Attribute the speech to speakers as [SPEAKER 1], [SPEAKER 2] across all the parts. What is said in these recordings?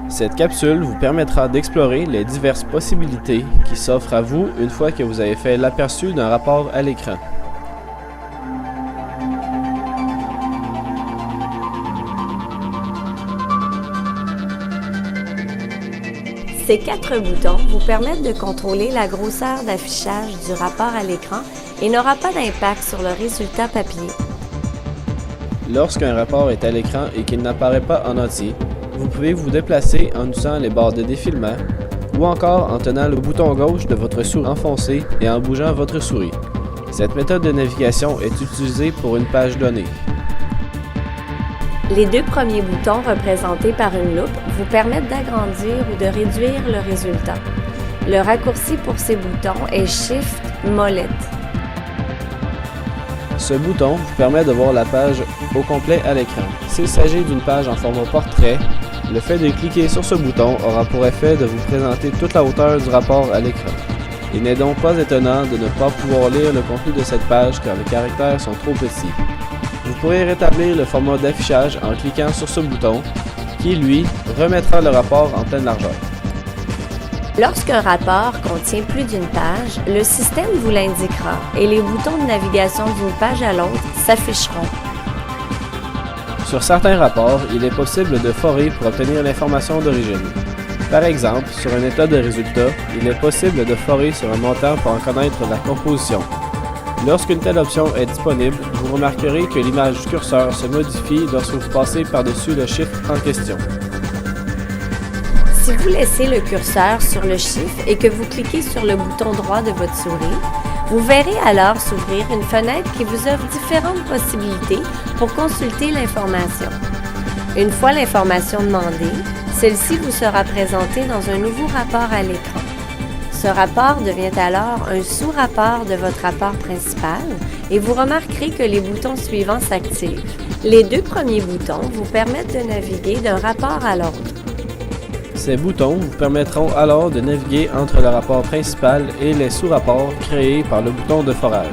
[SPEAKER 1] Cette capsule vous permettra d'explorer les diverses possibilités qui s'offrent à vous une fois que vous avez fait l'aperçu d'un rapport à l'écran.
[SPEAKER 2] Ces 4 boutons vous permettent de contrôler la grosseur d'affichage du rapport à l'écran et n'aura pas d'impact sur le résultat papier.
[SPEAKER 1] Lorsqu'un rapport est à l'écran et qu'il n'apparaît pas en entier, vous pouvez vous déplacer en usant les barres de défilement ou encore en tenant le bouton gauche de votre souris enfoncé et en bougeant votre souris. Cette méthode de navigation est utilisée pour une page donnée.
[SPEAKER 2] Les 2 premiers boutons représentés par une loupe vous permettent d'agrandir ou de réduire le résultat. Le raccourci pour ces boutons est Shift-Molette.
[SPEAKER 1] Ce bouton vous permet de voir la page au complet à l'écran. S'il s'agit d'une page en format portrait, le fait de cliquer sur ce bouton aura pour effet de vous présenter toute la hauteur du rapport à l'écran. Il n'est donc pas étonnant de ne pas pouvoir lire le contenu de cette page car les caractères sont trop petits. Vous pourrez rétablir le format d'affichage en cliquant sur ce bouton, qui, lui, remettra le rapport en pleine largeur.
[SPEAKER 2] Lorsqu'un rapport contient plus d'une page, le système vous l'indiquera et les boutons de navigation d'une page à l'autre s'afficheront.
[SPEAKER 1] Sur certains rapports, il est possible de forer pour obtenir l'information d'origine. Par exemple, sur un état de résultat, il est possible de forer sur un montant pour en connaître la composition. Lorsqu'une telle option est disponible, vous remarquerez que l'image du curseur se modifie lorsque vous passez par-dessus le chiffre en question.
[SPEAKER 2] Si vous laissez le curseur sur le chiffre et que vous cliquez sur le bouton droit de votre souris, vous verrez alors s'ouvrir une fenêtre qui vous offre différentes possibilités pour consulter l'information. Une fois l'information demandée, celle-ci vous sera présentée dans un nouveau rapport à l'écran. Ce rapport devient alors un sous-rapport de votre rapport principal et vous remarquerez que les boutons suivants s'activent. Les 2 premiers boutons vous permettent de naviguer d'un rapport à l'autre.
[SPEAKER 1] Ces boutons vous permettront alors de naviguer entre le rapport principal et les sous-rapports créés par le bouton de forage.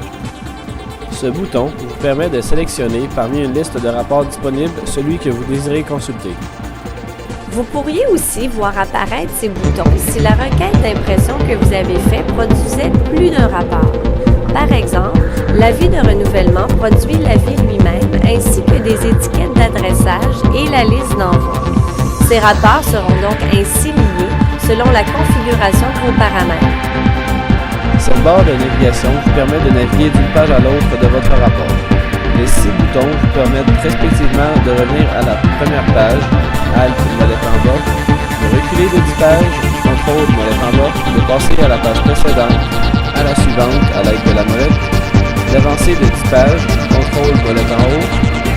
[SPEAKER 1] Ce bouton vous permet de sélectionner parmi une liste de rapports disponibles celui que vous désirez consulter.
[SPEAKER 2] Vous pourriez aussi voir apparaître ces boutons si la requête d'impression que vous avez faite produisait plus d'un rapport. Par exemple, l'avis de renouvellement produit l'avis lui-même ainsi que des étiquettes d'adressage et la liste d'envoi. Ces rapports seront donc ainsi liés selon la configuration de vos paramètres.
[SPEAKER 1] Cette barre de navigation vous permet de naviguer d'une page à l'autre de votre rapport. Les 6 boutons vous permettent respectivement de revenir à la première page, Alt molette en bas, de reculer de 10 pages, Contrôle molette en bas, de passer à la page précédente, à la suivante à l'aide de la molette, d'avancer de 10 pages, Contrôle molette en haut,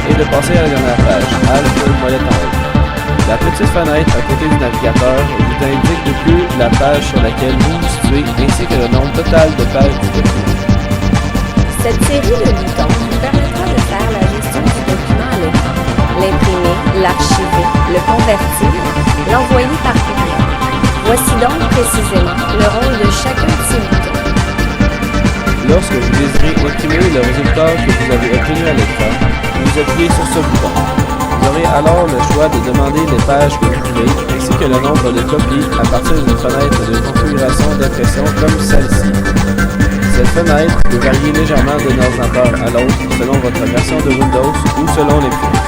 [SPEAKER 1] et de passer à la dernière page, Alt molette en haut. La petite fenêtre à côté du navigateur vous indique depuis la page sur laquelle vous vous situez ainsi que le nombre total de pages du document.
[SPEAKER 2] Cette série de boutons vous permettra de faire la gestion du document à l'écran, l'imprimer, l'archiver, le convertir, l'envoyer par courriel. Voici donc précisément le rôle de chacun de ces boutons.
[SPEAKER 1] Lorsque vous désirez imprimer le résultat que vous avez obtenu à l'écran, vous appuyez sur ce bouton. Vous aurez alors le choix de demander les pages que vous voulez ainsi que le nombre de copies à partir d'une fenêtre de configuration d'impression comme celle-ci. Cette fenêtre peut varier légèrement d'un ordinateur à l'autre selon votre version de Windows ou selon les prix.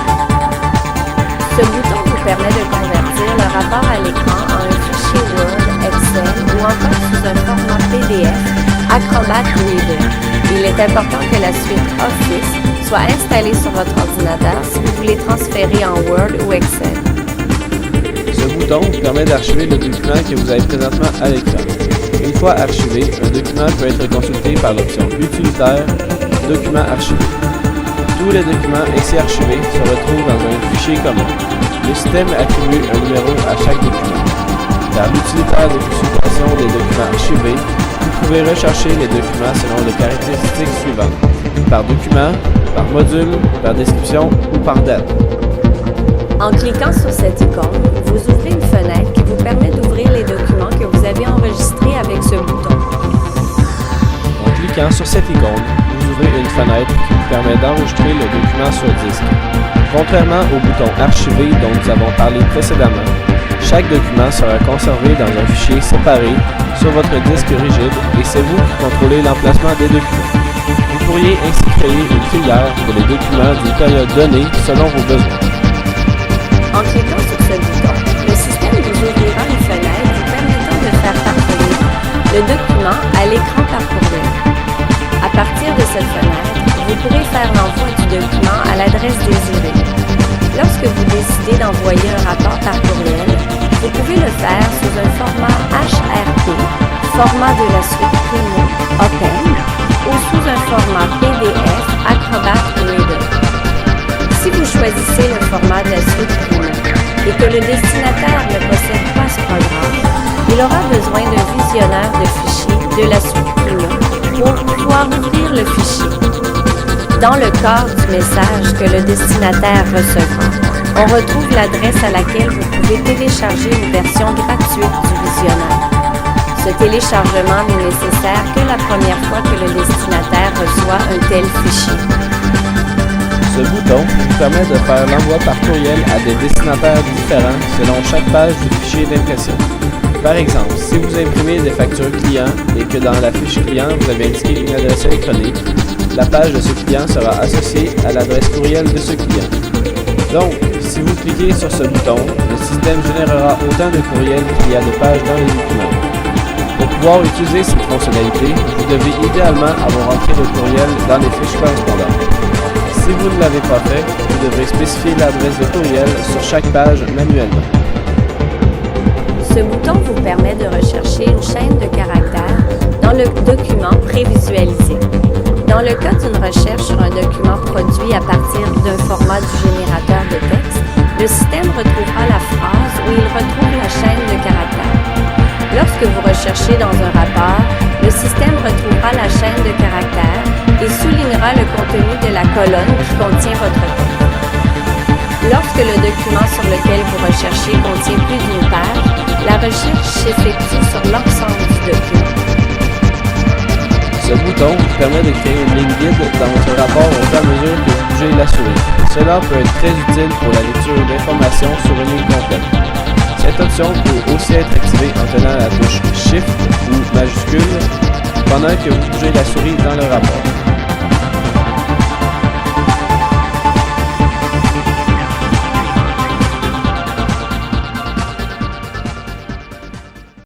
[SPEAKER 2] Ce bouton vous permet de convertir le rapport à l'écran en un fichier Word, Excel ou encore sous un format PDF, Acrobat Reader. Il est important que la suite Office soit installée sur votre ordinateur si vous voulez transférer en Word ou Excel.
[SPEAKER 1] Ce bouton vous permet d'archiver le document que vous avez présentement à l'écran. Une fois archivé, un document peut être consulté par l'option utilitaire « Documents archivés ». Tous les documents ainsi archivés se retrouvent dans un fichier commun. Le système attribue un numéro à chaque document. Dans l'utilitaire de consultation des documents archivés, vous pouvez rechercher les documents selon les caractéristiques suivantes: par document, par module, par description ou par date.
[SPEAKER 2] En cliquant sur cette icône, vous ouvrez une fenêtre qui vous permet d'ouvrir les documents que vous avez enregistrés avec ce bouton.
[SPEAKER 1] En cliquant sur cette icône, vous ouvrez une fenêtre qui vous permet d'enregistrer le document sur disque. Contrairement au bouton Archiver dont nous avons parlé précédemment, Chaque document sera conservé dans un fichier séparé sur votre disque rigide et c'est vous qui contrôlez l'emplacement des documents. Vous pourriez ainsi créer une filière pour les documents d'une période donnée selon vos besoins.
[SPEAKER 2] En cliquant sur ce bouton, le système vous ouvrira une fenêtre vous permettant de faire parcourir le document à l'écran par courriel. À partir de cette fenêtre, vous pourrez faire l'envoi du document à l'adresse désirée. Lorsque vous décidez d'envoyer un rapport par courriel, vous pouvez le faire sous un format HRP, format de la suite Primo Open, ou sous un format PDF Acrobat Reader. Si vous choisissez le format de la suite Primo et que le destinataire ne possède pas ce programme, il aura besoin d'un visionneur de fichiers de la suite Primo pour pouvoir ouvrir le fichier. Dans le corps du message que le destinataire recevra, on retrouve l'adresse à laquelle vous pouvez télécharger une version gratuite du visionneur. Ce téléchargement n'est nécessaire que la première fois que le destinataire reçoit un tel fichier.
[SPEAKER 1] Ce bouton vous permet de faire l'envoi par courriel à des destinataires différents selon chaque page du fichier d'impression. Par exemple, si vous imprimez des factures clients et que dans la fiche client vous avez indiqué une adresse électronique, la page de ce client sera associée à l'adresse courriel de ce client. Donc, si vous cliquez sur ce bouton, le système générera autant de courriels qu'il y a de pages dans les documents. Pour pouvoir utiliser cette fonctionnalité, vous devez idéalement avoir entré le courriel dans les fiches correspondantes. Si vous ne l'avez pas fait, vous devrez spécifier l'adresse de courriel sur chaque page manuellement.
[SPEAKER 2] Ce bouton vous permet de rechercher une chaîne de caractères dans le document prévisualisé. Dans le cas d'une recherche sur un document produit à partir d'un format du générateur de texte, le système retrouvera la phrase où il retrouve la chaîne de caractères. Lorsque vous recherchez dans un rapport, le système retrouvera la chaîne de caractères et soulignera le contenu de la colonne qui contient votre texte. Lorsque le document sur lequel vous recherchez contient plus d'une page, la recherche s'effectue sur l'ensemble du document.
[SPEAKER 1] Ce bouton vous permet de créer une ligne guide dans votre rapport au fur et à mesure que vous bougez la souris. Cela peut être très utile pour la lecture d'informations sur une ligne complète. Cette option peut aussi être activée en tenant la touche Shift ou majuscule pendant que vous bougez la souris dans le rapport.